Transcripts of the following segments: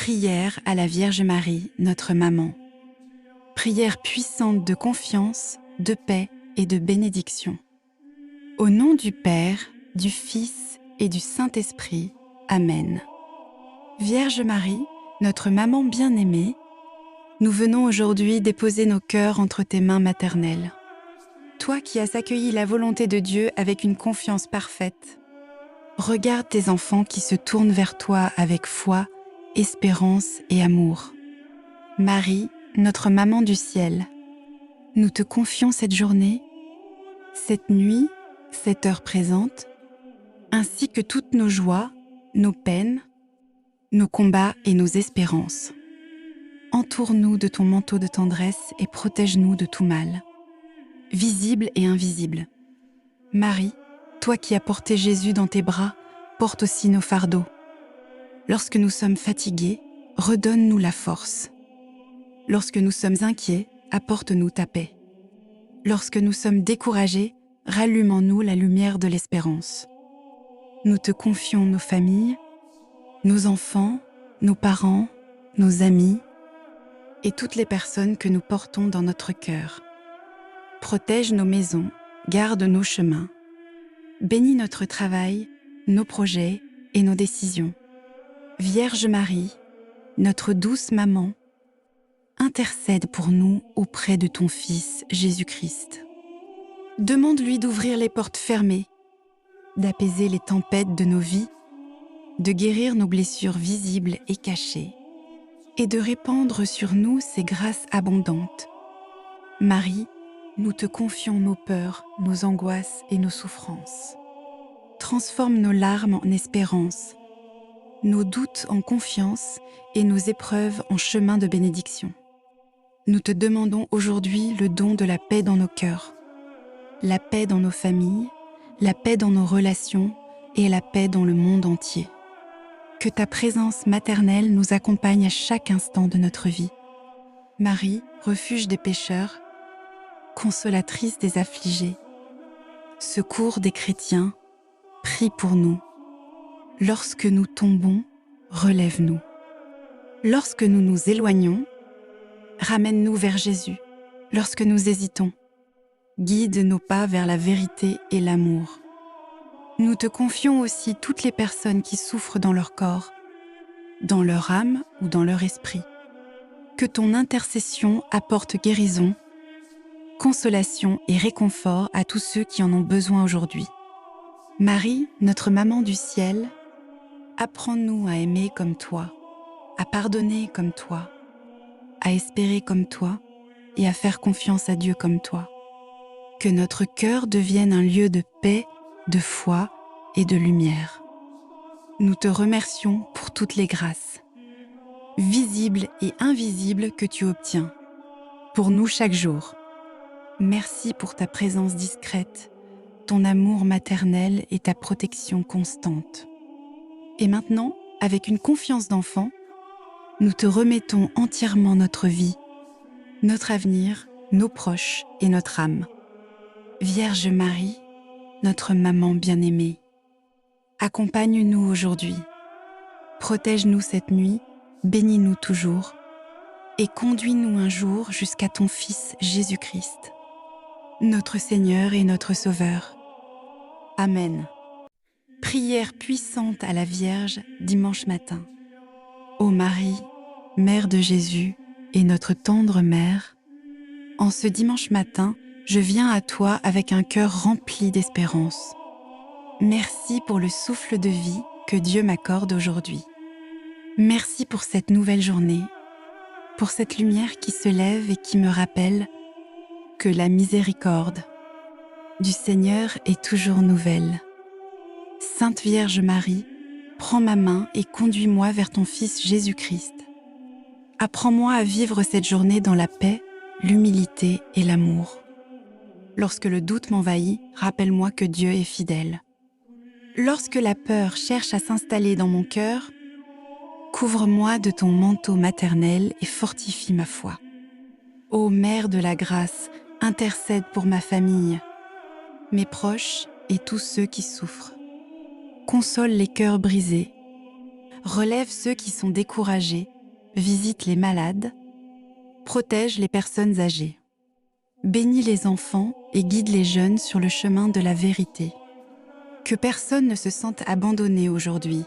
Prière à la Vierge Marie, notre maman. Prière puissante de confiance, de paix et de bénédiction. Au nom du Père, du Fils et du Saint-Esprit. Amen. Vierge Marie, notre maman bien-aimée, nous venons aujourd'hui déposer nos cœurs entre tes mains maternelles. Toi qui as accueilli la volonté de Dieu avec une confiance parfaite, regarde tes enfants qui se tournent vers toi avec foi, espérance et amour. Marie, notre maman du ciel, nous te confions cette journée, cette nuit, cette heure présente, ainsi que toutes nos joies, nos peines, nos combats et nos espérances. Entoure-nous de ton manteau de tendresse et protège-nous de tout mal, visible et invisible. Marie, toi qui as porté Jésus dans tes bras, porte aussi nos fardeaux. Lorsque nous sommes fatigués, redonne-nous la force. Lorsque nous sommes inquiets, apporte-nous ta paix. Lorsque nous sommes découragés, rallume en nous la lumière de l'espérance. Nous te confions nos familles, nos enfants, nos parents, nos amis et toutes les personnes que nous portons dans notre cœur. Protège nos maisons, garde nos chemins. Bénis notre travail, nos projets et nos décisions. Vierge Marie, notre douce maman, intercède pour nous auprès de ton Fils Jésus-Christ. Demande-lui d'ouvrir les portes fermées, d'apaiser les tempêtes de nos vies, de guérir nos blessures visibles et cachées, et de répandre sur nous ses grâces abondantes. Marie, nous te confions nos peurs, nos angoisses et nos souffrances. Transforme nos larmes en espérance, nos doutes en confiance et nos épreuves en chemin de bénédiction. Nous te demandons aujourd'hui le don de la paix dans nos cœurs, la paix dans nos familles, la paix dans nos relations et la paix dans le monde entier. Que ta présence maternelle nous accompagne à chaque instant de notre vie. Marie, refuge des pécheurs, consolatrice des affligés, secours des chrétiens, prie pour nous. Lorsque nous tombons, relève-nous. Lorsque nous nous éloignons, ramène-nous vers Jésus. Lorsque nous hésitons, guide nos pas vers la vérité et l'amour. Nous te confions aussi toutes les personnes qui souffrent dans leur corps, dans leur âme ou dans leur esprit. Que ton intercession apporte guérison, consolation et réconfort à tous ceux qui en ont besoin aujourd'hui. Marie, notre maman du ciel, apprends-nous à aimer comme toi, à pardonner comme toi, à espérer comme toi et à faire confiance à Dieu comme toi. Que notre cœur devienne un lieu de paix, de foi et de lumière. Nous te remercions pour toutes les grâces, visibles et invisibles que tu obtiens, pour nous chaque jour. Merci pour ta présence discrète, ton amour maternel et ta protection constante. Et maintenant, avec une confiance d'enfant, nous te remettons entièrement notre vie, notre avenir, nos proches et notre âme. Vierge Marie, notre maman bien-aimée, accompagne-nous aujourd'hui, protège-nous cette nuit, bénis-nous toujours et conduis-nous un jour jusqu'à ton Fils Jésus-Christ, notre Seigneur et notre Sauveur. Amen. Prière puissante à la Vierge dimanche matin. Ô Marie, Mère de Jésus et notre tendre Mère, en ce dimanche matin, je viens à toi avec un cœur rempli d'espérance. Merci pour le souffle de vie que Dieu m'accorde aujourd'hui. Merci pour cette nouvelle journée, pour cette lumière qui se lève et qui me rappelle que la miséricorde du Seigneur est toujours nouvelle. Sainte Vierge Marie, prends ma main et conduis-moi vers ton Fils Jésus-Christ. Apprends-moi à vivre cette journée dans la paix, l'humilité et l'amour. Lorsque le doute m'envahit, rappelle-moi que Dieu est fidèle. Lorsque la peur cherche à s'installer dans mon cœur, couvre-moi de ton manteau maternel et fortifie ma foi. Ô Mère de la grâce, intercède pour ma famille, mes proches et tous ceux qui souffrent. Console les cœurs brisés, relève ceux qui sont découragés visite les malades, protège les personnes âgées. Bénis les enfants et guide les jeunes sur le chemin de la vérité. Que personne ne se sente abandonné aujourd'hui,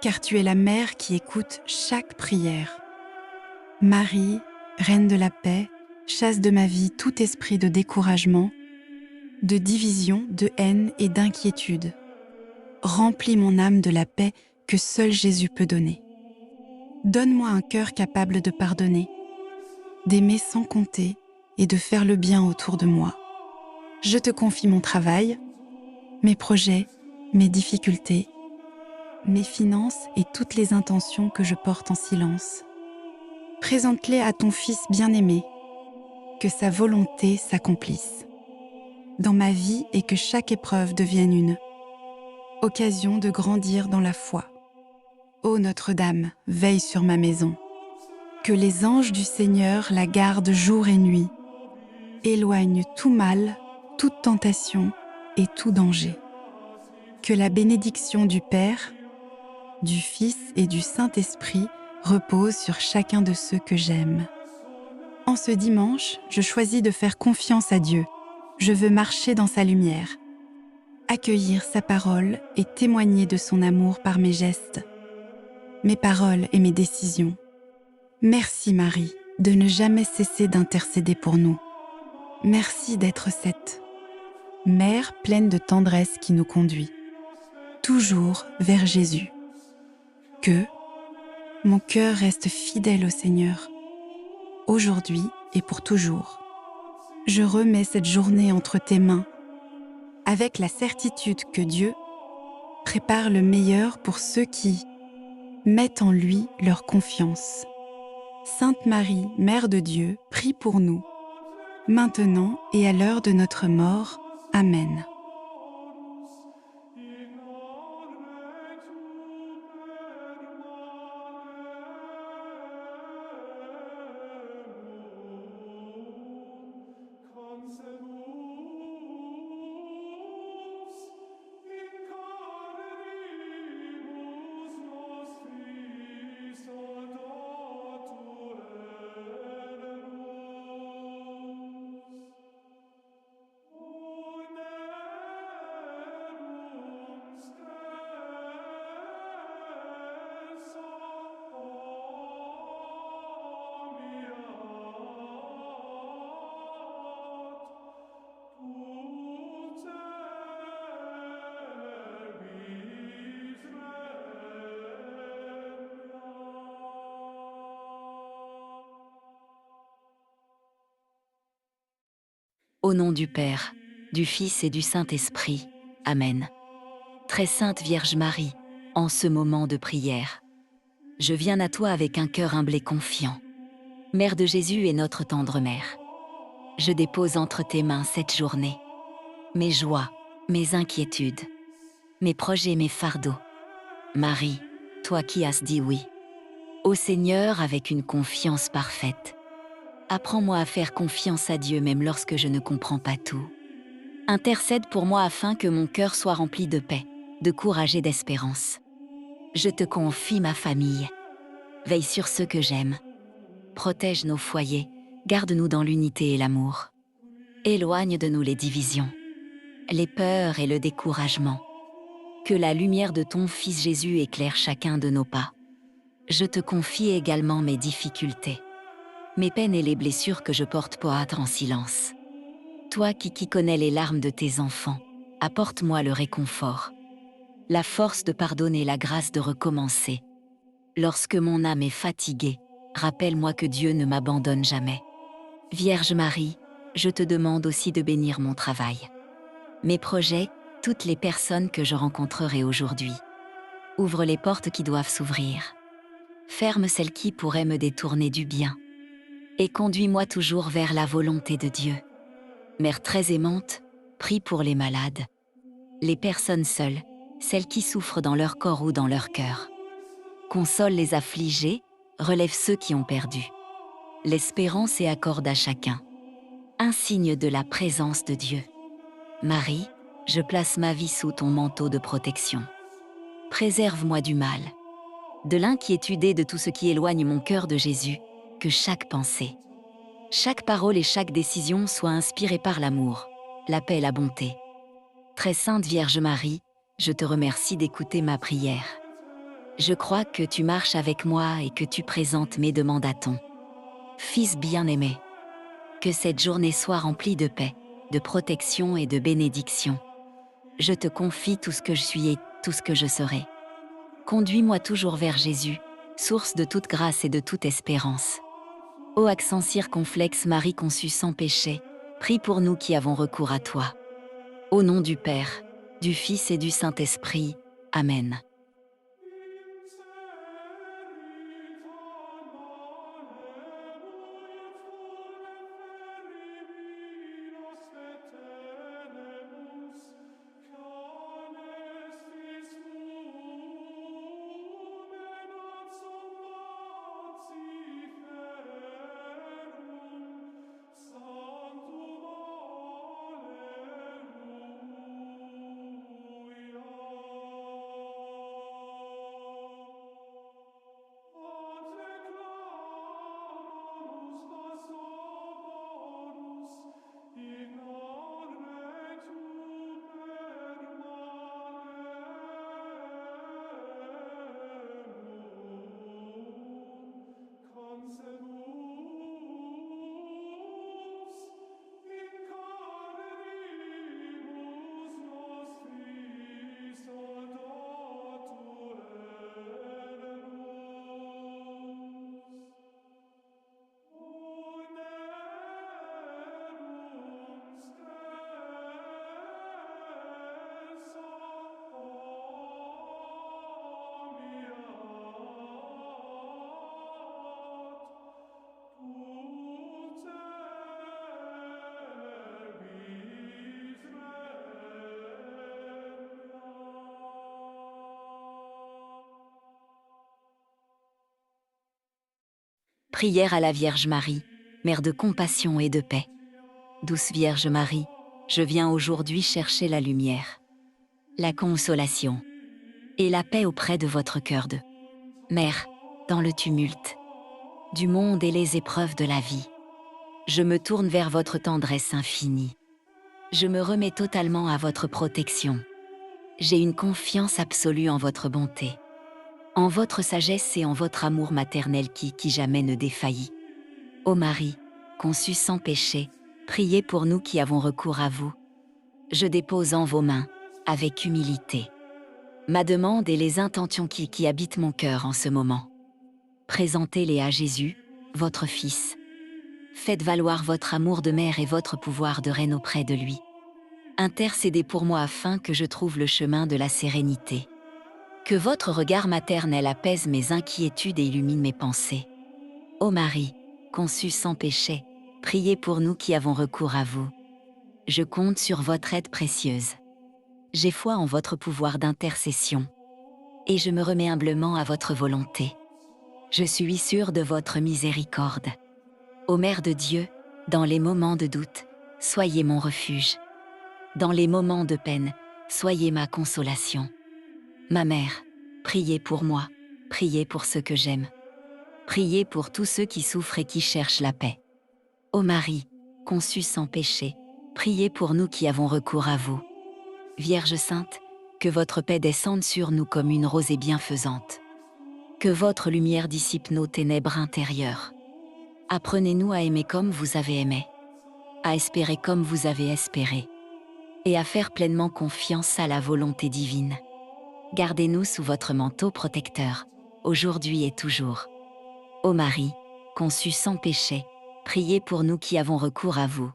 car tu es la mère qui écoute chaque prière. Marie, Reine de la paix, chasse de ma vie tout esprit de découragement, de division, de haine et d'inquiétude. Remplis mon âme de la paix que seul Jésus peut donner. Donne-moi un cœur capable de pardonner, d'aimer sans compter et de faire le bien autour de moi. Je te confie mon travail, mes projets, mes difficultés, mes finances et toutes les intentions que je porte en silence. Présente-les à ton Fils bien-aimé, que sa volonté s'accomplisse dans ma vie et que chaque épreuve devienne une occasion de grandir dans la foi. Ô Notre-Dame, veille sur ma maison. Que les anges du Seigneur la gardent jour et nuit. Éloigne tout mal, toute tentation et tout danger. Que la bénédiction du Père, du Fils et du Saint-Esprit repose sur chacun de ceux que j'aime. En ce dimanche, je choisis de faire confiance à Dieu. Je veux marcher dans sa lumière, accueillir sa parole et témoigner de son amour par mes gestes, mes paroles et mes décisions. Merci Marie de ne jamais cesser d'intercéder pour nous. Merci d'être cette mère pleine de tendresse qui nous conduit toujours vers Jésus. Que mon cœur reste fidèle au Seigneur, aujourd'hui et pour toujours. Je remets cette journée entre tes mains, avec la certitude que Dieu prépare le meilleur pour ceux qui mettent en lui leur confiance. Sainte Marie, Mère de Dieu, prie pour nous, maintenant et à l'heure de notre mort. Amen. Au nom du Père, du Fils et du Saint-Esprit. Amen. Très sainte Vierge Marie, en ce moment de prière, je viens à toi avec un cœur humble et confiant. Mère de Jésus et notre tendre mère, je dépose entre tes mains cette journée, mes joies, mes inquiétudes, mes projets, mes fardeaux. Marie, toi qui as dit oui au Seigneur avec une confiance parfaite, apprends-moi à faire confiance à Dieu même lorsque je ne comprends pas tout. Intercède pour moi afin que mon cœur soit rempli de paix, de courage et d'espérance. Je te confie ma famille. Veille sur ceux que j'aime. Protège nos foyers, garde-nous dans l'unité et l'amour. Éloigne de nous les divisions, les peurs et le découragement. Que la lumière de ton Fils Jésus éclaire chacun de nos pas. Je te confie également mes difficultés, mes peines et les blessures que je porte poâtre en silence. Toi qui connais les larmes de tes enfants, apporte-moi le réconfort, la force de pardonner, la grâce de recommencer. Lorsque mon âme est fatiguée, rappelle-moi que Dieu ne m'abandonne jamais. Vierge Marie, je te demande aussi de bénir mon travail, mes projets, toutes les personnes que je rencontrerai aujourd'hui. Ouvre les portes qui doivent s'ouvrir. Ferme celles qui pourraient me détourner du bien. Et conduis-moi toujours vers la volonté de Dieu. Mère très aimante, prie pour les malades, les personnes seules, celles qui souffrent dans leur corps ou dans leur cœur. Console les affligés, relève ceux qui ont perdu l'espérance et accorde à chacun un signe de la présence de Dieu. Marie, je place ma vie sous ton manteau de protection. Préserve-moi du mal. de l'inquiétude et de tout ce qui éloigne mon cœur de Jésus, que chaque pensée, chaque parole et chaque décision soient inspirées par l'amour, la paix et la bonté. Très Sainte Vierge Marie, je te remercie d'écouter ma prière. Je crois que tu marches avec moi et que tu présentes mes demandes à ton Fils bien-aimé. Que cette journée soit remplie de paix, de protection et de bénédiction. Je te confie tout ce que je suis et tout ce que je serai. Conduis-moi toujours vers Jésus, source de toute grâce et de toute espérance. Ô accent circonflexe Marie conçue sans péché, prie pour nous qui avons recours à toi. Au nom du Père, du Fils et du Saint-Esprit. Amen. Prière à la Vierge Marie, Mère de compassion et de paix. Douce Vierge Marie, je viens aujourd'hui chercher la lumière, la consolation et la paix auprès de votre cœur de Mère, dans le tumulte du monde et les épreuves de la vie. Je me tourne vers votre tendresse infinie. Je me remets totalement à votre protection. J'ai une confiance absolue en votre bonté, en votre sagesse et en votre amour maternel qui jamais ne défaillit. Ô Marie, conçue sans péché, priez pour nous qui avons recours à vous. Je dépose en vos mains, avec humilité, ma demande et les intentions qui habitent mon cœur en ce moment. Présentez-les à Jésus, votre Fils. Faites valoir votre amour de mère et votre pouvoir de reine auprès de lui. Intercédez pour moi afin que je trouve le chemin de la sérénité. Que votre regard maternel apaise mes inquiétudes et illumine mes pensées. Ô Marie, conçue sans péché, priez pour nous qui avons recours à vous. Je compte sur votre aide précieuse. J'ai foi en votre pouvoir d'intercession. Et je me remets humblement à votre volonté. Je suis sûre de votre miséricorde. Ô Mère de Dieu, dans les moments de doute, soyez mon refuge. Dans les moments de peine, soyez ma consolation. Ma mère, priez pour moi, priez pour ceux que j'aime. Priez pour tous ceux qui souffrent et qui cherchent la paix. Ô Marie, conçue sans péché, priez pour nous qui avons recours à vous. Vierge Sainte, que votre paix descende sur nous comme une rosée bienfaisante. Que votre lumière dissipe nos ténèbres intérieures. Apprenez-nous à aimer comme vous avez aimé, à espérer comme vous avez espéré, et à faire pleinement confiance à la volonté divine. Gardez-nous sous votre manteau protecteur, aujourd'hui et toujours. Ô Marie, conçue sans péché, priez pour nous qui avons recours à vous.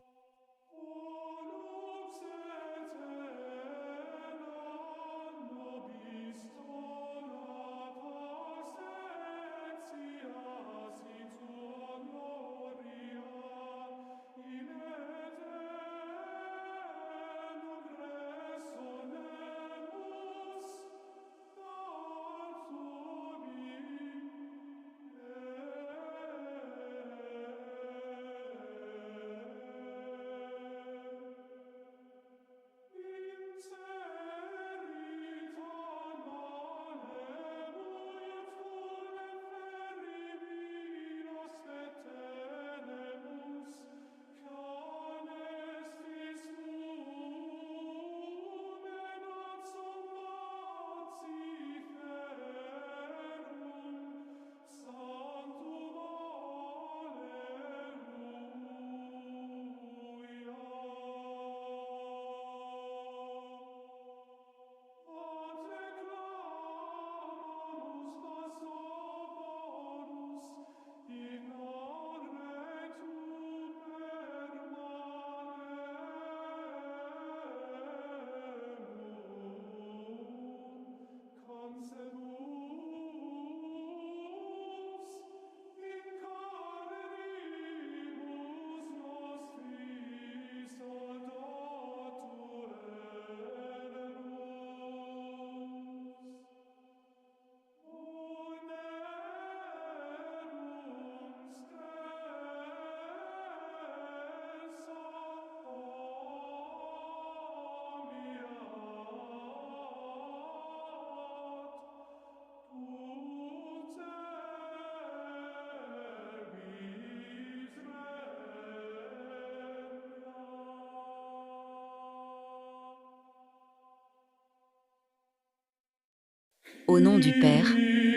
Au nom du Père,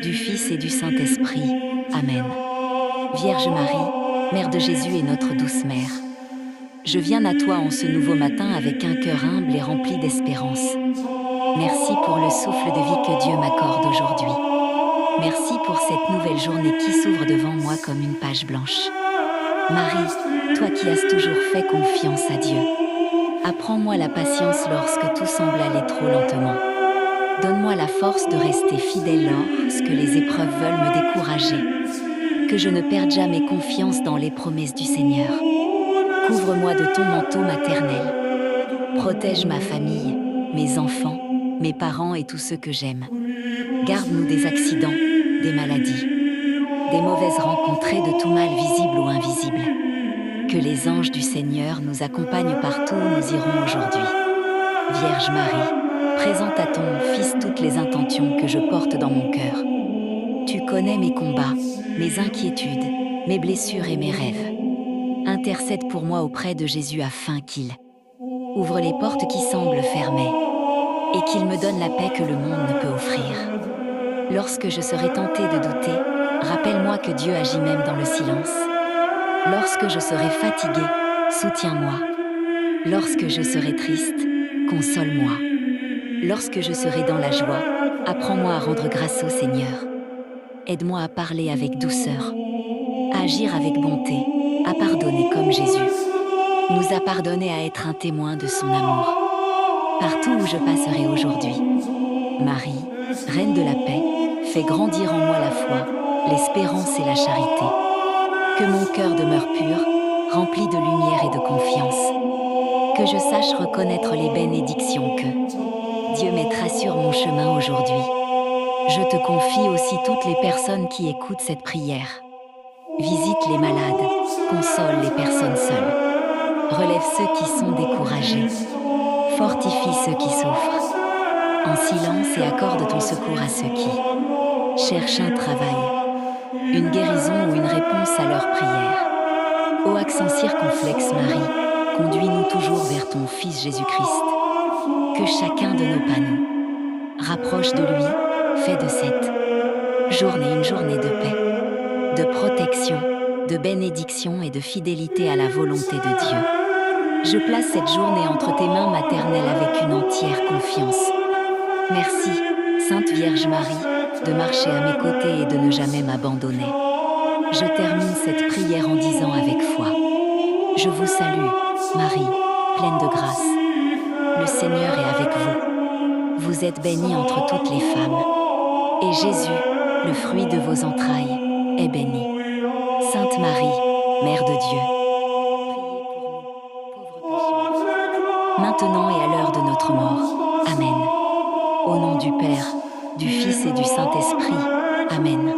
du Fils et du Saint-Esprit. Amen. Vierge Marie, Mère de Jésus et notre douce Mère, je viens à toi en ce nouveau matin avec un cœur humble et rempli d'espérance. Merci pour le souffle de vie que Dieu m'accorde aujourd'hui. Merci pour cette nouvelle journée qui s'ouvre devant moi comme une page blanche. Marie, toi qui as toujours fait confiance à Dieu, apprends-moi la patience lorsque tout semble aller trop lentement. Donne-moi la force de rester fidèle lorsque les épreuves veulent me décourager. Que je ne perde jamais confiance dans les promesses du Seigneur. Couvre-moi de ton manteau maternel. Protège ma famille, mes enfants, mes parents et tous ceux que j'aime. Garde-nous des accidents, des maladies, des mauvaises rencontres et de tout mal visible ou invisible. Que les anges du Seigneur nous accompagnent partout où nous irons aujourd'hui. Vierge Marie, présente à ton Fils toutes les intentions que je porte dans mon cœur. Tu connais mes combats, mes inquiétudes, mes blessures et mes rêves. Intercède pour moi auprès de Jésus afin qu'il ouvre les portes qui semblent fermées et qu'il me donne la paix que le monde ne peut offrir. Lorsque je serai tentée de douter, rappelle-moi que Dieu agit même dans le silence. Lorsque je serai fatiguée, soutiens-moi. Lorsque je serai triste, console-moi. Lorsque je serai dans la joie, apprends-moi à rendre grâce au Seigneur. Aide-moi à parler avec douceur, à agir avec bonté, à pardonner comme Jésus nous a pardonné à être un témoin de son amour. Partout où je passerai aujourd'hui, Marie, Reine de la paix, fais grandir en moi la foi, l'espérance et la charité. Que mon cœur demeure pur, rempli de lumière et de confiance. Que je sache reconnaître les bénédictions que Dieu mettra sur mon chemin aujourd'hui. Je te confie aussi toutes les personnes qui écoutent cette prière. Visite les malades, console les personnes seules. Relève ceux qui sont découragés. Fortifie ceux qui souffrent. En silence et accorde ton secours à ceux qui cherchent un travail, une guérison ou une réponse à leurs prières. Ô accent circonflexe Marie, conduis-nous toujours vers ton Fils Jésus-Christ. Que chacun de nos pas nous rapproche de lui, fait de cette journée une journée de paix, de protection, de bénédiction et de fidélité à la volonté de Dieu. Je place cette journée entre tes mains maternelles avec une entière confiance. Merci, Sainte Vierge Marie, de marcher à mes côtés et de ne jamais m'abandonner. Je termine cette prière en disant avec foi: Je vous salue, Marie, pleine de grâce. Le Seigneur est avec vous. Vous êtes bénie entre toutes les femmes. Et Jésus, le fruit de vos entrailles, est béni. Sainte Marie, Mère de Dieu, maintenant et à l'heure de notre mort. Amen. Au nom du Père, du Fils et du Saint-Esprit. Amen.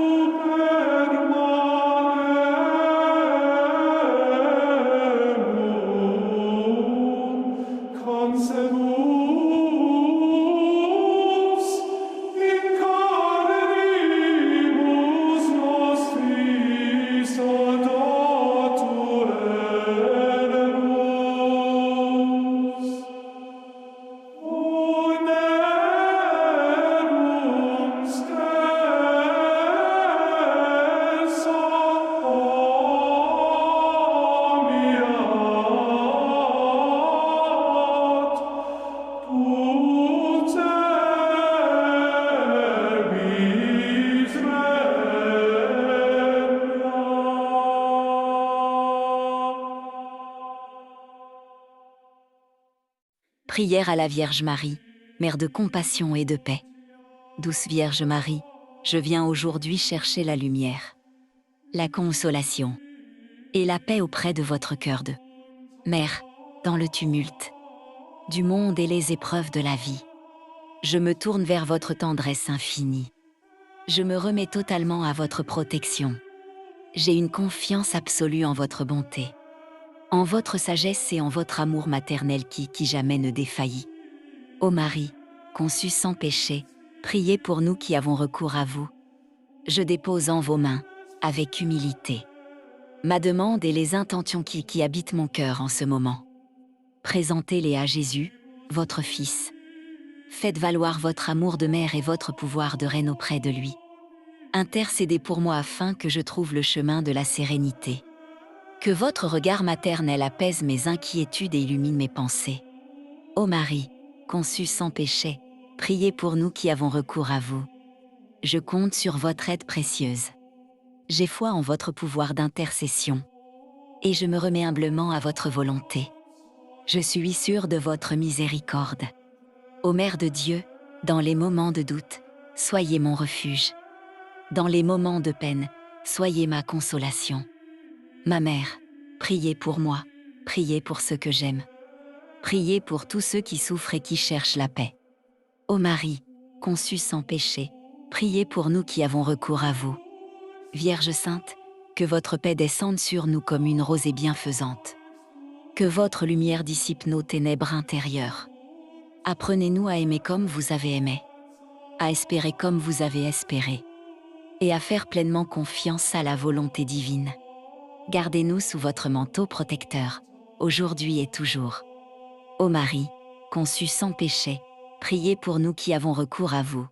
Prière à la Vierge Marie, Mère de compassion et de paix. Douce Vierge Marie, je viens aujourd'hui chercher la lumière, la consolation et la paix auprès de votre cœur de Mère, dans le tumulte du monde et les épreuves de la vie. Je me tourne vers votre tendresse infinie. Je me remets totalement à votre protection. J'ai une confiance absolue en votre bonté, en votre sagesse et en votre amour maternel qui jamais ne défaillit. Ô Marie, conçue sans péché, priez pour nous qui avons recours à vous. Je dépose en vos mains, avec humilité, ma demande et les intentions qui habitent mon cœur en ce moment. Présentez-les à Jésus, votre Fils. Faites valoir votre amour de mère et votre pouvoir de reine auprès de lui. Intercédez pour moi afin que je trouve le chemin de la sérénité. Que votre regard maternel apaise mes inquiétudes et illumine mes pensées. Ô Marie, conçue sans péché, priez pour nous qui avons recours à vous. Je compte sur votre aide précieuse. J'ai foi en votre pouvoir d'intercession. Et je me remets humblement à votre volonté. Je suis sûre de votre miséricorde. Ô Mère de Dieu, dans les moments de doute, soyez mon refuge. Dans les moments de peine, soyez ma consolation. Ma mère, priez pour moi, priez pour ceux que j'aime. Priez pour tous ceux qui souffrent et qui cherchent la paix. Ô Marie, conçue sans péché, priez pour nous qui avons recours à vous. Vierge Sainte, que votre paix descende sur nous comme une rosée bienfaisante. Que votre lumière dissipe nos ténèbres intérieures. Apprenez-nous à aimer comme vous avez aimé, à espérer comme vous avez espéré, et à faire pleinement confiance à la volonté divine. Gardez-nous sous votre manteau protecteur, aujourd'hui et toujours. Ô Marie, conçue sans péché, priez pour nous qui avons recours à vous.